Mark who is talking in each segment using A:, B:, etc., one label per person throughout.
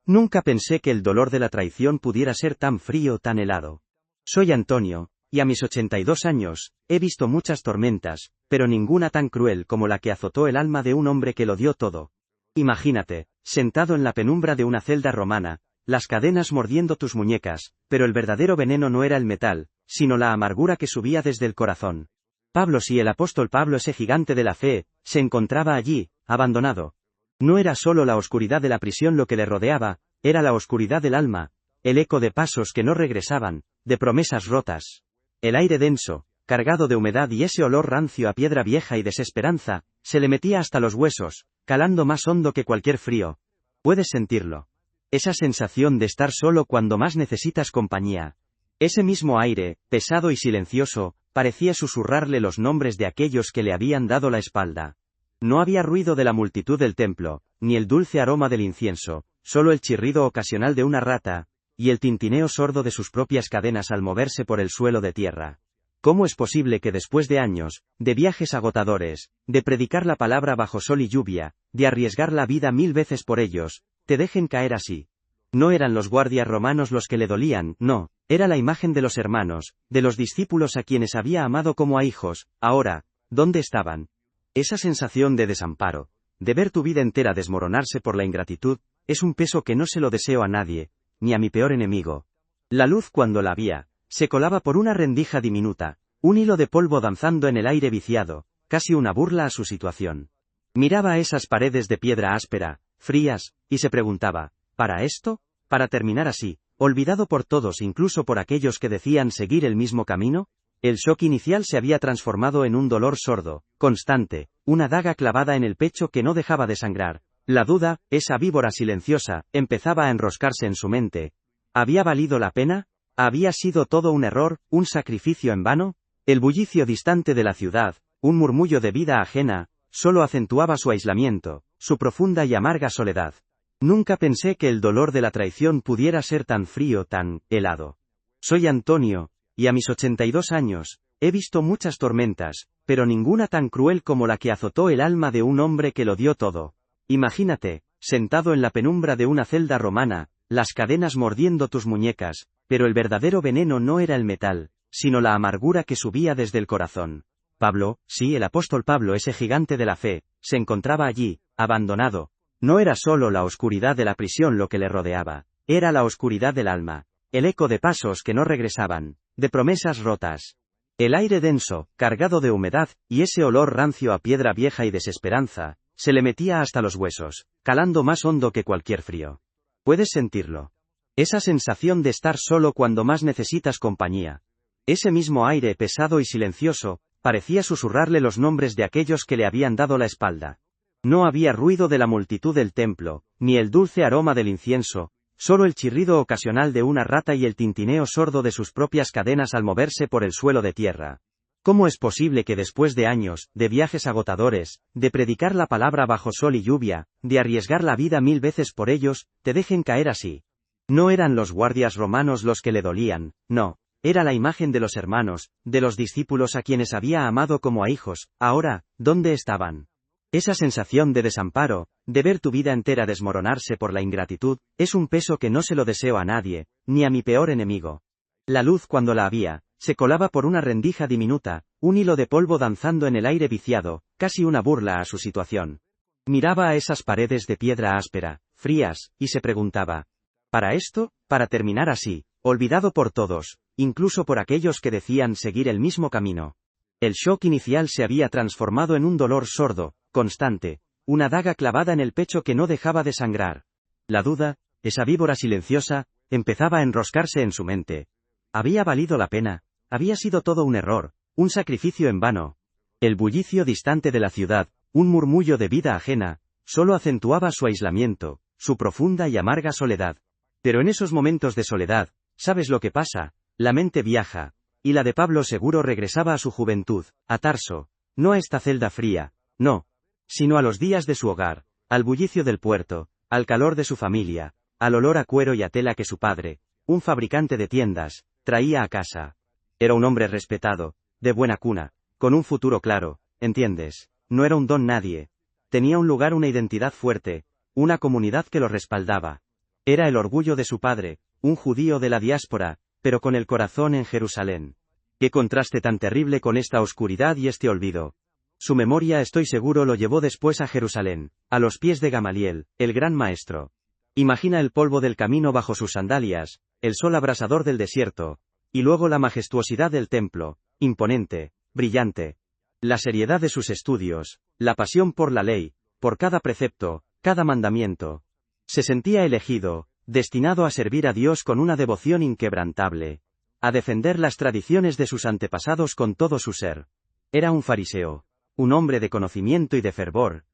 A: Nunca pensé que el dolor de la traición pudiera ser tan frío, tan helado. Soy Antonio, y a mis 82 años, he visto muchas tormentas, pero ninguna tan cruel como la que azotó el alma de un hombre que lo dio todo. Imagínate, sentado en la penumbra de una celda romana, las cadenas mordiendo tus muñecas, pero el verdadero veneno no era el metal, sino la amargura que subía desde el corazón. Pablo, sí, el apóstol Pablo, ese gigante de la fe, se encontraba allí, abandonado. No era solo la oscuridad de la prisión lo que le rodeaba, era la oscuridad del alma, el eco de pasos que no regresaban, de promesas rotas. El aire denso, cargado de humedad y ese olor rancio a piedra vieja y desesperanza, se le metía hasta los huesos, calando más hondo que cualquier frío. Puedes sentirlo. Esa sensación de estar solo cuando más necesitas compañía. Ese mismo aire, pesado y silencioso, parecía susurrarle los nombres de aquellos que le habían dado la espalda. No había ruido de la multitud del templo, ni el dulce aroma del incienso, solo el chirrido ocasional de una rata, y el tintineo sordo de sus propias cadenas al moverse por el suelo de tierra. ¿Cómo es posible que después de años, de viajes agotadores, de predicar la palabra bajo sol y lluvia, de arriesgar la vida 1000 veces por ellos, te dejen caer así? No eran los guardias romanos los que le dolían, no, era la imagen de los hermanos, de los discípulos a quienes había amado como a hijos. Ahora, ¿dónde estaban? Esa sensación de desamparo, de ver tu vida entera desmoronarse por la ingratitud, es un peso que no se lo deseo a nadie, ni a mi peor enemigo. La luz, cuando la había, se colaba por una rendija diminuta, un hilo de polvo danzando en el aire viciado, casi una burla a su situación. Miraba esas paredes de piedra áspera, frías, y se preguntaba, ¿para esto? ¿Para terminar así, olvidado por todos, incluso por aquellos que decían seguir el mismo camino? El shock inicial se había transformado en un dolor sordo, constante, una daga clavada en el pecho que no dejaba de sangrar. La duda, esa víbora silenciosa, empezaba a enroscarse en su mente. ¿Había valido la pena? ¿Había sido todo un error, un sacrificio en vano? El bullicio distante de la ciudad, un murmullo de vida ajena, solo acentuaba su aislamiento, su profunda y amarga soledad. Nunca pensé que el dolor de la traición pudiera ser tan frío, tan helado. Soy Antonio, y a mis 82 años, he visto muchas tormentas, pero ninguna tan cruel como la que azotó el alma de un hombre que lo dio todo. Imagínate, sentado en la penumbra de una celda romana, las cadenas mordiendo tus muñecas, pero el verdadero veneno no era el metal, sino la amargura que subía desde el corazón. Pablo, sí, el apóstol Pablo, ese gigante de la fe, se encontraba allí, abandonado. No era solo la oscuridad de la prisión lo que le rodeaba, era la oscuridad del alma, el eco de pasos que no regresaban, de promesas rotas. El aire denso, cargado de humedad, y ese olor rancio a piedra vieja y desesperanza, se le metía hasta los huesos, calando más hondo que cualquier frío. Puedes sentirlo. Esa sensación de estar solo cuando más necesitas compañía. Ese mismo aire pesado y silencioso, parecía susurrarle los nombres de aquellos que le habían dado la espalda. No había ruido de la multitud del templo, ni el dulce aroma del incienso, solo el chirrido ocasional de una rata y el tintineo sordo de sus propias cadenas al moverse por el suelo de tierra. ¿Cómo es posible que después de años, de viajes agotadores, de predicar la palabra bajo sol y lluvia, de arriesgar la vida 1000 veces por ellos, te dejen caer así? No eran los guardias romanos los que le dolían, no, era la imagen de los hermanos, de los discípulos a quienes había amado como a hijos. Ahora, ¿dónde estaban? Esa sensación de desamparo, de ver tu vida entera desmoronarse por la ingratitud, es un peso que no se lo deseo a nadie, ni a mi peor enemigo. La luz, cuando la había, se colaba por una rendija diminuta, un hilo de polvo danzando en el aire viciado, casi una burla a su situación. Miraba a esas paredes de piedra áspera, frías, y se preguntaba, ¿para esto? ¿Para terminar así, olvidado por todos, incluso por aquellos que decían seguir el mismo camino? El shock inicial se había transformado en un dolor sordo, constante, una daga clavada en el pecho que no dejaba de sangrar. La duda, esa víbora silenciosa, empezaba a enroscarse en su mente. ¿Había valido la pena? ¿Había sido todo un error, un sacrificio en vano? El bullicio distante de la ciudad, un murmullo de vida ajena, solo acentuaba su aislamiento, su profunda y amarga soledad. Pero en esos momentos de soledad, ¿sabes lo que pasa? La mente viaja, y la de Pablo seguro regresaba a su juventud, a Tarso, no a esta celda fría, no, sino a los días de su hogar, al bullicio del puerto, al calor de su familia, al olor a cuero y a tela que su padre, un fabricante de tiendas, traía a casa. Era un hombre respetado, de buena cuna, con un futuro claro, ¿entiendes? No era un don nadie. Tenía un lugar, una identidad fuerte, una comunidad que lo respaldaba. Era el orgullo de su padre, un judío de la diáspora, pero con el corazón en Jerusalén. Qué contraste tan terrible con esta oscuridad y este olvido. Su memoria, estoy seguro, lo llevó después a Jerusalén, a los pies de Gamaliel, el gran maestro. Imagina el polvo del camino bajo sus sandalias, el sol abrasador del desierto, y luego la majestuosidad del templo, imponente, brillante. La seriedad de sus estudios, la pasión por la ley, por cada precepto, cada mandamiento. Se sentía elegido, destinado a servir a Dios con una devoción inquebrantable, a defender las tradiciones de sus antepasados con todo su ser. Era un fariseo, un hombre de conocimiento y de fervor.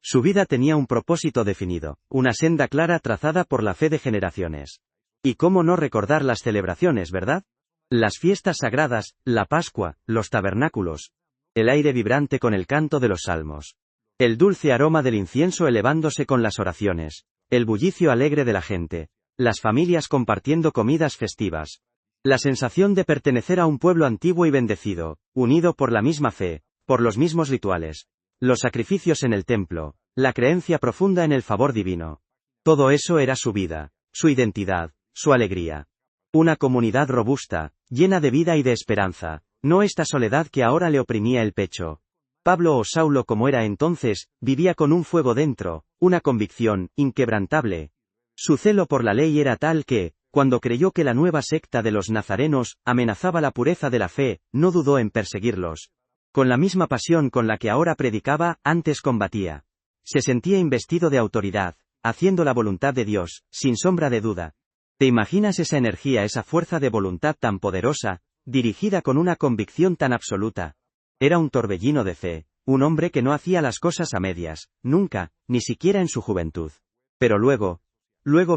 A: Su vida tenía un propósito definido, una senda clara trazada por la fe de generaciones. ¿Y cómo no recordar las celebraciones, verdad? Las fiestas sagradas, la Pascua, los tabernáculos. El aire vibrante con el canto de los salmos. El dulce aroma del incienso elevándose con las oraciones. El bullicio alegre de la gente. Las familias compartiendo comidas festivas. La sensación de pertenecer a un pueblo antiguo y bendecido, unido por la misma fe, por los mismos rituales. Los sacrificios en el templo, la creencia profunda en el favor divino. Todo eso era su vida, su identidad, su alegría. Una comunidad robusta, llena de vida y de esperanza, no esta soledad que ahora le oprimía el pecho. Pablo, o Saulo como era entonces, vivía con un fuego dentro, una convicción inquebrantable. Su celo por la ley era tal que, cuando creyó que la nueva secta de los nazarenos amenazaba la pureza de la fe, no dudó en perseguirlos. Con la misma pasión con la que ahora predicaba, antes combatía. Se sentía investido de autoridad, haciendo la voluntad de Dios, sin sombra de duda. ¿Te imaginas esa energía, esa fuerza de voluntad tan poderosa, dirigida con una convicción tan absoluta? Era un torbellino de fe, un hombre que no hacía las cosas a medias, nunca, ni siquiera en su juventud. Pero luego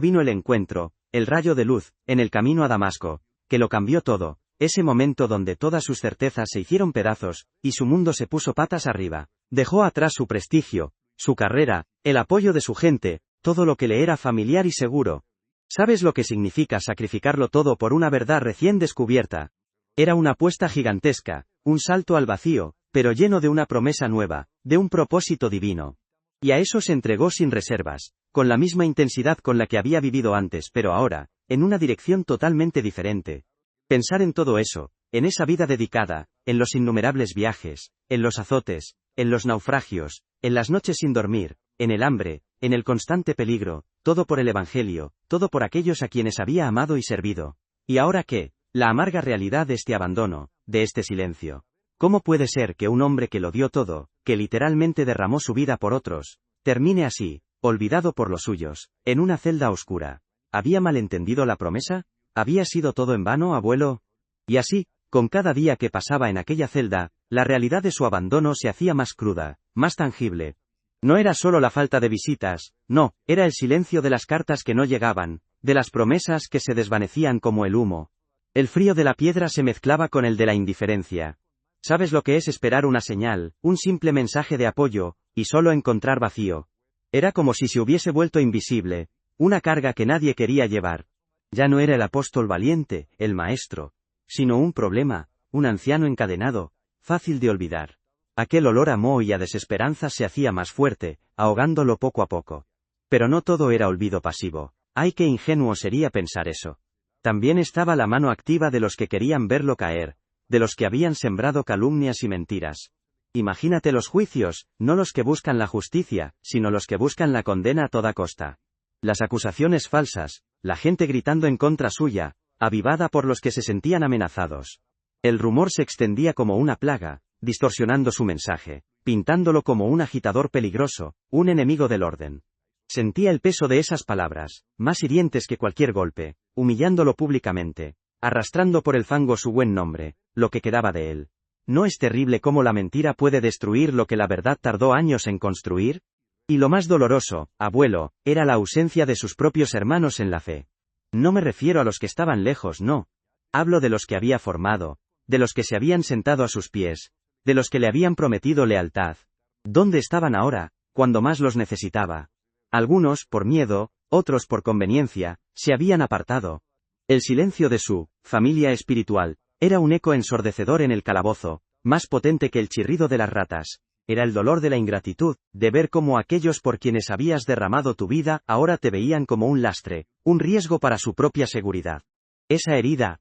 A: vino el encuentro, el rayo de luz, en el camino a Damasco, que lo cambió todo, ese momento donde todas sus certezas se hicieron pedazos, y su mundo se puso patas arriba. Dejó atrás su prestigio, su carrera, el apoyo de su gente, todo lo que le era familiar y seguro. ¿Sabes lo que significa sacrificarlo todo por una verdad recién descubierta? Era una apuesta gigantesca, un salto al vacío, pero lleno de una promesa nueva, de un propósito divino. Y a eso se entregó sin reservas, con la misma intensidad con la que había vivido antes, pero ahora, en una dirección totalmente diferente. Pensar en todo eso, en esa vida dedicada, en los innumerables viajes, en los azotes, en los naufragios, en las noches sin dormir, en el hambre, en el constante peligro, todo por el Evangelio, todo por aquellos a quienes había amado y servido. ¿Y ahora qué? La amarga realidad de este abandono, de este silencio. ¿Cómo puede ser que un hombre que lo dio todo, que literalmente derramó su vida por otros, termine así, olvidado por los suyos, en una celda oscura? ¿Había malentendido la promesa? ¿Había sido todo en vano, abuelo? Y así, con cada día que pasaba en aquella celda, la realidad de su abandono se hacía más cruda, más tangible. No era solo la falta de visitas, no, era el silencio de las cartas que no llegaban, de las promesas que se desvanecían como el humo. El frío de la piedra se mezclaba con el de la indiferencia. ¿Sabes lo que es esperar una señal, un simple mensaje de apoyo, y solo encontrar vacío? Era como si se hubiese vuelto invisible, una carga que nadie quería llevar. Ya no era el apóstol valiente, el maestro, sino un problema, un anciano encadenado, fácil de olvidar. Aquel olor a moho y a desesperanza se hacía más fuerte, ahogándolo poco a poco. Pero no todo era olvido pasivo. Ay, qué ingenuo sería pensar eso. También estaba la mano activa de los que querían verlo caer, de los que habían sembrado calumnias y mentiras. Imagínate los juicios, no los que buscan la justicia, sino los que buscan la condena a toda costa. Las acusaciones falsas, la gente gritando en contra suya, avivada por los que se sentían amenazados. El rumor se extendía como una plaga, distorsionando su mensaje, pintándolo como un agitador peligroso, un enemigo del orden. Sentía el peso de esas palabras, más hirientes que cualquier golpe, humillándolo públicamente, arrastrando por el fango su buen nombre, lo que quedaba de él. ¿No es terrible cómo la mentira puede destruir lo que la verdad tardó años en construir? Y lo más doloroso, abuelo, era la ausencia de sus propios hermanos en la fe. No me refiero a los que estaban lejos, no. Hablo de los que había formado, de los que se habían sentado a sus pies, de los que le habían prometido lealtad. ¿Dónde estaban ahora, cuando más los necesitaba? Algunos, por miedo, otros por conveniencia, se habían apartado. El silencio de su familia espiritual era un eco ensordecedor en el calabozo, más potente que el chirrido de las ratas. Era el dolor de la ingratitud, de ver cómo aquellos por quienes habías derramado tu vida ahora te veían como un lastre, un riesgo para su propia seguridad. Esa herida,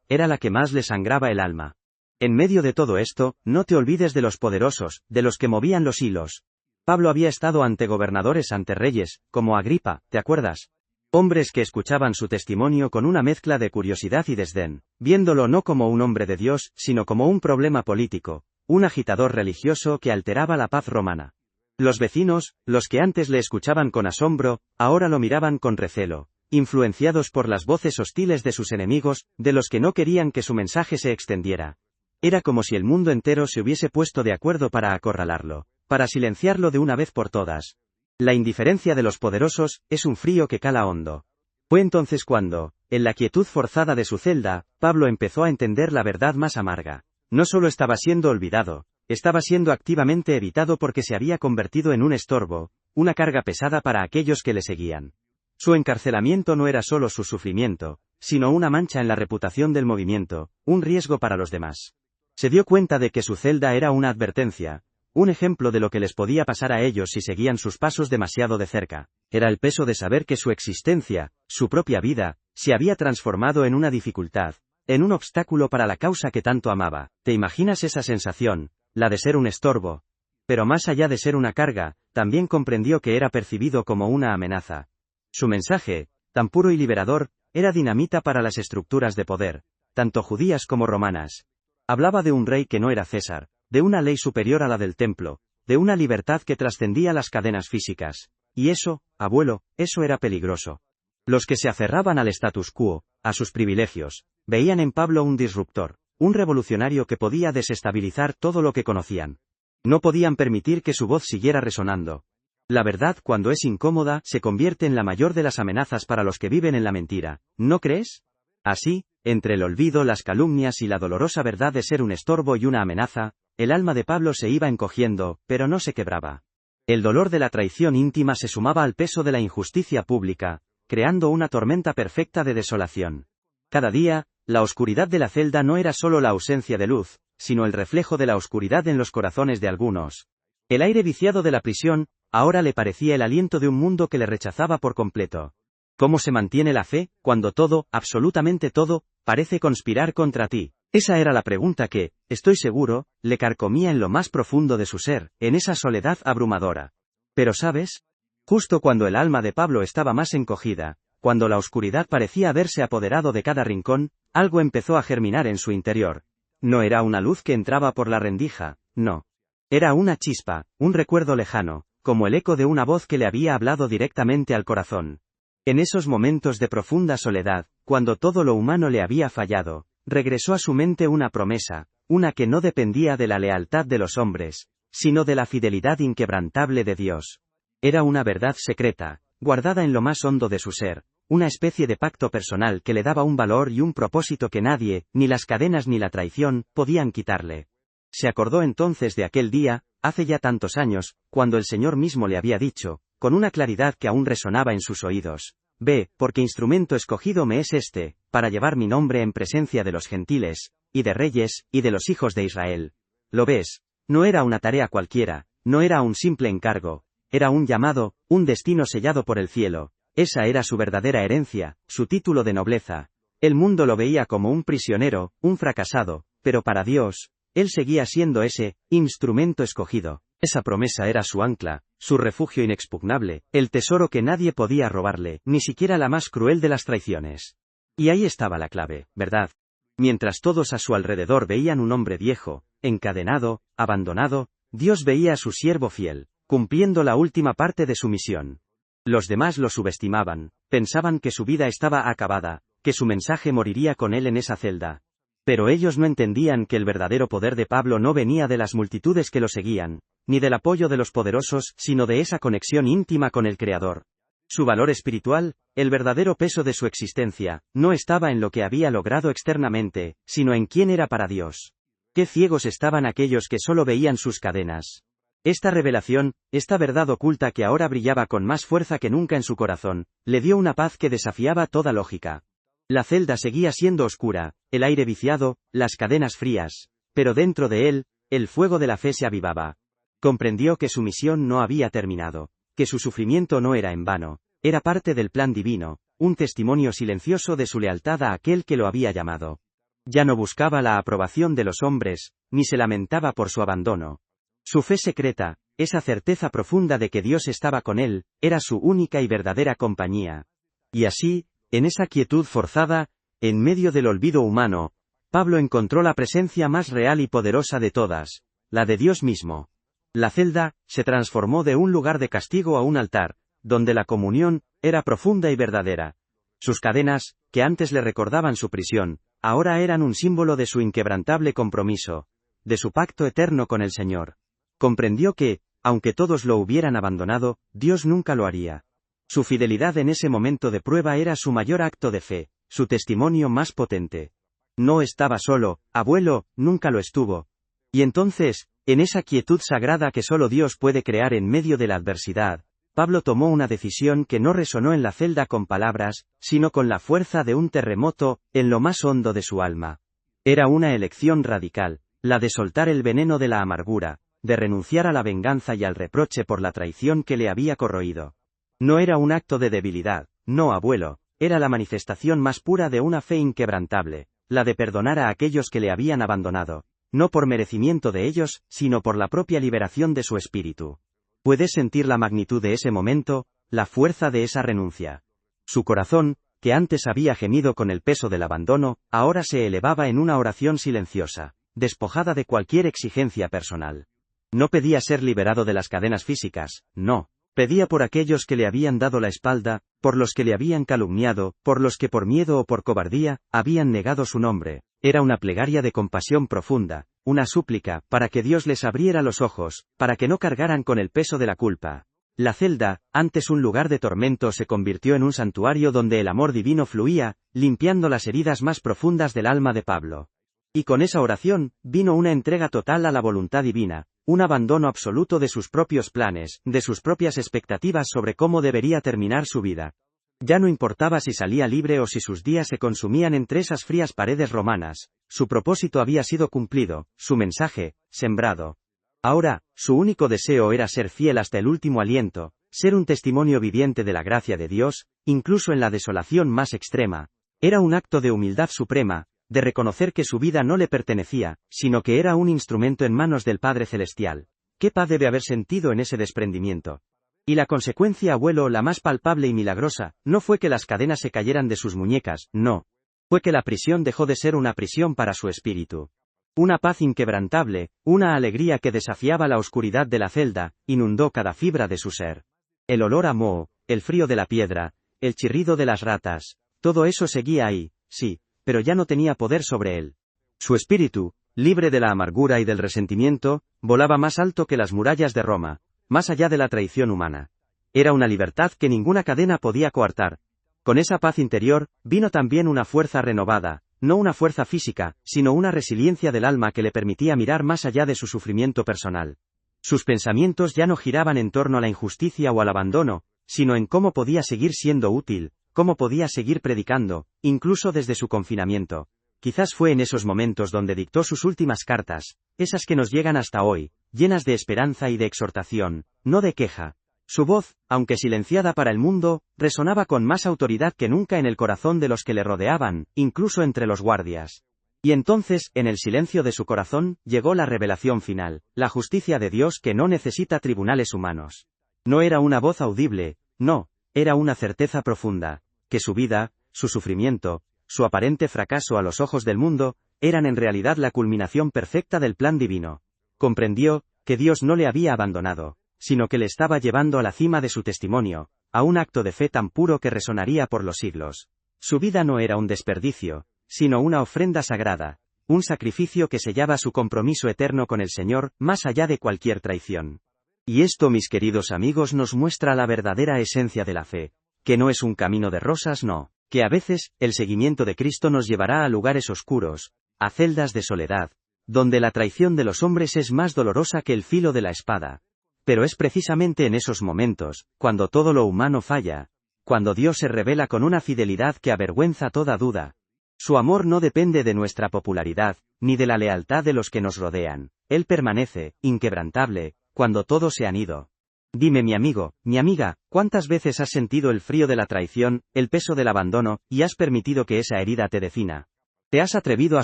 A: era la que más le sangraba el alma. En medio de todo esto, no te olvides de los poderosos, de los que movían los hilos. Pablo había estado ante gobernadores, ante reyes, como Agripa, ¿te acuerdas? Hombres que escuchaban su testimonio con una mezcla de curiosidad y desdén, viéndolo no como un hombre de Dios, sino como un problema político, un agitador religioso que alteraba la paz romana. Los vecinos, los que antes le escuchaban con asombro, ahora lo miraban con recelo, influenciados por las voces hostiles de sus enemigos, de los que no querían que su mensaje se extendiera. Era como si el mundo entero se hubiese puesto de acuerdo para acorralarlo, para silenciarlo de una vez por todas. La indiferencia de los poderosos es un frío que cala hondo. Fue entonces cuando, en la quietud forzada de su celda, Pablo empezó a entender la verdad más amarga. No solo estaba siendo olvidado, estaba siendo activamente evitado porque se había convertido en un estorbo, una carga pesada para aquellos que le seguían. Su encarcelamiento no era solo su sufrimiento, sino una mancha en la reputación del movimiento, un riesgo para los demás. Se dio cuenta de que su celda era una advertencia, un ejemplo de lo que les podía pasar a ellos si seguían sus pasos demasiado de cerca. Era el peso de saber que su existencia, su propia vida, se había transformado en una dificultad, en un obstáculo para la causa que tanto amaba. ¿Te imaginas esa sensación, la de ser un estorbo? Pero más allá de ser una carga, también comprendió que era percibido como una amenaza. Su mensaje, tan puro y liberador, era dinamita para las estructuras de poder, tanto judías como romanas. Hablaba de un rey que no era César, de una ley superior a la del templo, de una libertad que trascendía las cadenas físicas. Y eso, abuelo, eso era peligroso. Los que se aferraban al status quo, a sus privilegios, veían en Pablo un disruptor, un revolucionario que podía desestabilizar todo lo que conocían. No podían permitir que su voz siguiera resonando. La verdad, cuando es incómoda, se convierte en la mayor de las amenazas para los que viven en la mentira, ¿no crees? Así, entre el olvido, las calumnias y la dolorosa verdad de ser un estorbo y una amenaza, el alma de Pablo se iba encogiendo, pero no se quebraba. El dolor de la traición íntima se sumaba al peso de la injusticia pública, creando una tormenta perfecta de desolación. Cada día, la oscuridad de la celda no era solo la ausencia de luz, sino el reflejo de la oscuridad en los corazones de algunos. El aire viciado de la prisión, ahora le parecía el aliento de un mundo que le rechazaba por completo. ¿Cómo se mantiene la fe, cuando todo, absolutamente todo, parece conspirar contra ti? Esa era la pregunta que, estoy seguro, le carcomía en lo más profundo de su ser, en esa soledad abrumadora. Pero ¿sabes? Justo cuando el alma de Pablo estaba más encogida, cuando la oscuridad parecía haberse apoderado de cada rincón, algo empezó a germinar en su interior. No era una luz que entraba por la rendija, no. Era una chispa, un recuerdo lejano, como el eco de una voz que le había hablado directamente al corazón. En esos momentos de profunda soledad, cuando todo lo humano le había fallado, regresó a su mente una promesa, una que no dependía de la lealtad de los hombres, sino de la fidelidad inquebrantable de Dios. Era una verdad secreta, guardada en lo más hondo de su ser, una especie de pacto personal que le daba un valor y un propósito que nadie, ni las cadenas ni la traición, podían quitarle. Se acordó entonces de aquel día, hace ya tantos años, cuando el Señor mismo le había dicho, con una claridad que aún resonaba en sus oídos: «Ve, porque instrumento escogido me es este, para llevar mi nombre en presencia de los gentiles, y de reyes, y de los hijos de Israel». ¿Lo ves? No era una tarea cualquiera, no era un simple encargo, era un llamado, un destino sellado por el cielo. Esa era su verdadera herencia, su título de nobleza. El mundo lo veía como un prisionero, un fracasado, pero para Dios, él seguía siendo ese instrumento escogido. Esa promesa era su ancla, su refugio inexpugnable, el tesoro que nadie podía robarle, ni siquiera la más cruel de las traiciones. Y ahí estaba la clave, ¿verdad? Mientras todos a su alrededor veían un hombre viejo, encadenado, abandonado, Dios veía a su siervo fiel, cumpliendo la última parte de su misión. Los demás lo subestimaban, pensaban que su vida estaba acabada, que su mensaje moriría con él en esa celda. Pero ellos no entendían que el verdadero poder de Pablo no venía de las multitudes que lo seguían, ni del apoyo de los poderosos, sino de esa conexión íntima con el Creador. Su valor espiritual, el verdadero peso de su existencia, no estaba en lo que había logrado externamente, sino en quién era para Dios. Qué ciegos estaban aquellos que solo veían sus cadenas. Esta revelación, esta verdad oculta que ahora brillaba con más fuerza que nunca en su corazón, le dio una paz que desafiaba toda lógica. La celda seguía siendo oscura, el aire viciado, las cadenas frías, pero dentro de él, el fuego de la fe se avivaba. Comprendió que su misión no había terminado, que su sufrimiento no era en vano, era parte del plan divino, un testimonio silencioso de su lealtad a aquel que lo había llamado. Ya no buscaba la aprobación de los hombres, ni se lamentaba por su abandono. Su fe secreta, esa certeza profunda de que Dios estaba con él, era su única y verdadera compañía. Y así, en esa quietud forzada, en medio del olvido humano, Pablo encontró la presencia más real y poderosa de todas, la de Dios mismo. La celda se transformó de un lugar de castigo a un altar, donde la comunión era profunda y verdadera. Sus cadenas, que antes le recordaban su prisión, ahora eran un símbolo de su inquebrantable compromiso, de su pacto eterno con el Señor. Comprendió que, aunque todos lo hubieran abandonado, Dios nunca lo haría. Su fidelidad en ese momento de prueba era su mayor acto de fe, su testimonio más potente. No estaba solo, abuelo, nunca lo estuvo. Y entonces, en esa quietud sagrada que solo Dios puede crear en medio de la adversidad, Pablo tomó una decisión que no resonó en la celda con palabras, sino con la fuerza de un terremoto, en lo más hondo de su alma. Era una elección radical, la de soltar el veneno de la amargura, de renunciar a la venganza y al reproche por la traición que le había corroído. No era un acto de debilidad, no abuelo, era la manifestación más pura de una fe inquebrantable, la de perdonar a aquellos que le habían abandonado, no por merecimiento de ellos, sino por la propia liberación de su espíritu. Puedes sentir la magnitud de ese momento, la fuerza de esa renuncia. Su corazón, que antes había gemido con el peso del abandono, ahora se elevaba en una oración silenciosa, despojada de cualquier exigencia personal. No pedía ser liberado de las cadenas físicas, no. Pedía por aquellos que le habían dado la espalda, por los que le habían calumniado, por los que por miedo o por cobardía, habían negado su nombre. Era una plegaria de compasión profunda, una súplica, para que Dios les abriera los ojos, para que no cargaran con el peso de la culpa. La celda, antes un lugar de tormento, se convirtió en un santuario donde el amor divino fluía, limpiando las heridas más profundas del alma de Pablo. Y con esa oración, vino una entrega total a la voluntad divina, un abandono absoluto de sus propios planes, de sus propias expectativas sobre cómo debería terminar su vida. Ya no importaba si salía libre o si sus días se consumían entre esas frías paredes romanas, su propósito había sido cumplido, su mensaje, sembrado. Ahora, su único deseo era ser fiel hasta el último aliento, ser un testimonio viviente de la gracia de Dios, incluso en la desolación más extrema. Era un acto de humildad suprema, de reconocer que su vida no le pertenecía, sino que era un instrumento en manos del Padre Celestial. ¿Qué paz debe haber sentido en ese desprendimiento? Y la consecuencia, abuelo, la más palpable y milagrosa, no fue que las cadenas se cayeran de sus muñecas, no. Fue que la prisión dejó de ser una prisión para su espíritu. Una paz inquebrantable, una alegría que desafiaba la oscuridad de la celda, inundó cada fibra de su ser. El olor a moho, el frío de la piedra, el chirrido de las ratas, todo eso seguía ahí, sí, pero ya no tenía poder sobre él. Su espíritu, libre de la amargura y del resentimiento, volaba más alto que las murallas de Roma, más allá de la traición humana. Era una libertad que ninguna cadena podía coartar. Con esa paz interior, vino también una fuerza renovada, no una fuerza física, sino una resiliencia del alma que le permitía mirar más allá de su sufrimiento personal. Sus pensamientos ya no giraban en torno a la injusticia o al abandono, sino en cómo podía seguir siendo útil, cómo podía seguir predicando, incluso desde su confinamiento. Quizás fue en esos momentos donde dictó sus últimas cartas, esas que nos llegan hasta hoy, llenas de esperanza y de exhortación, no de queja. Su voz, aunque silenciada para el mundo, resonaba con más autoridad que nunca en el corazón de los que le rodeaban, incluso entre los guardias. Y entonces, en el silencio de su corazón, llegó la revelación final, la justicia de Dios que no necesita tribunales humanos. No era una voz audible, no, era una certeza profunda, que su vida, su sufrimiento, su aparente fracaso a los ojos del mundo, eran en realidad la culminación perfecta del plan divino. Comprendió que Dios no le había abandonado, sino que le estaba llevando a la cima de su testimonio, a un acto de fe tan puro que resonaría por los siglos. Su vida no era un desperdicio, sino una ofrenda sagrada, un sacrificio que sellaba su compromiso eterno con el Señor, más allá de cualquier traición. Y esto, mis queridos amigos, nos muestra la verdadera esencia de la fe, que no es un camino de rosas, no, que a veces, el seguimiento de Cristo nos llevará a lugares oscuros, a celdas de soledad, donde la traición de los hombres es más dolorosa que el filo de la espada. Pero es precisamente en esos momentos, cuando todo lo humano falla, cuando Dios se revela con una fidelidad que avergüenza toda duda. Su amor no depende de nuestra popularidad, ni de la lealtad de los que nos rodean. Él permanece, inquebrantable, cuando todos se han ido. Dime mi amigo, mi amiga, ¿cuántas veces has sentido el frío de la traición, el peso del abandono, y has permitido que esa herida te defina? ¿Te has atrevido a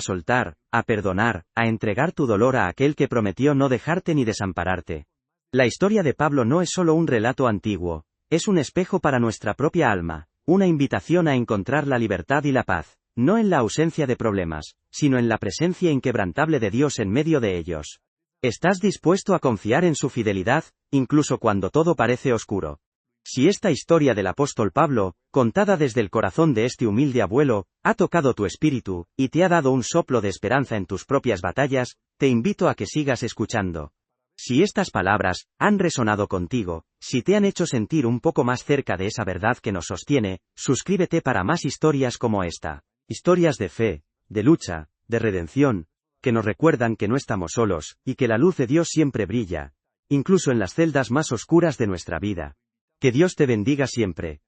A: soltar, a perdonar, a entregar tu dolor a aquel que prometió no dejarte ni desampararte? La historia de Pablo no es solo un relato antiguo, es un espejo para nuestra propia alma, una invitación a encontrar la libertad y la paz, no en la ausencia de problemas, sino en la presencia inquebrantable de Dios en medio de ellos. ¿Estás dispuesto a confiar en su fidelidad, incluso cuando todo parece oscuro? Si esta historia del apóstol Pablo, contada desde el corazón de este humilde abuelo, ha tocado tu espíritu, y te ha dado un soplo de esperanza en tus propias batallas, te invito a que sigas escuchando. Si estas palabras han resonado contigo, si te han hecho sentir un poco más cerca de esa verdad que nos sostiene, suscríbete para más historias como esta. Historias de fe, de lucha, de redención, que nos recuerdan que no estamos solos, y que la luz de Dios siempre brilla, incluso en las celdas más oscuras de nuestra vida. Que Dios te bendiga siempre.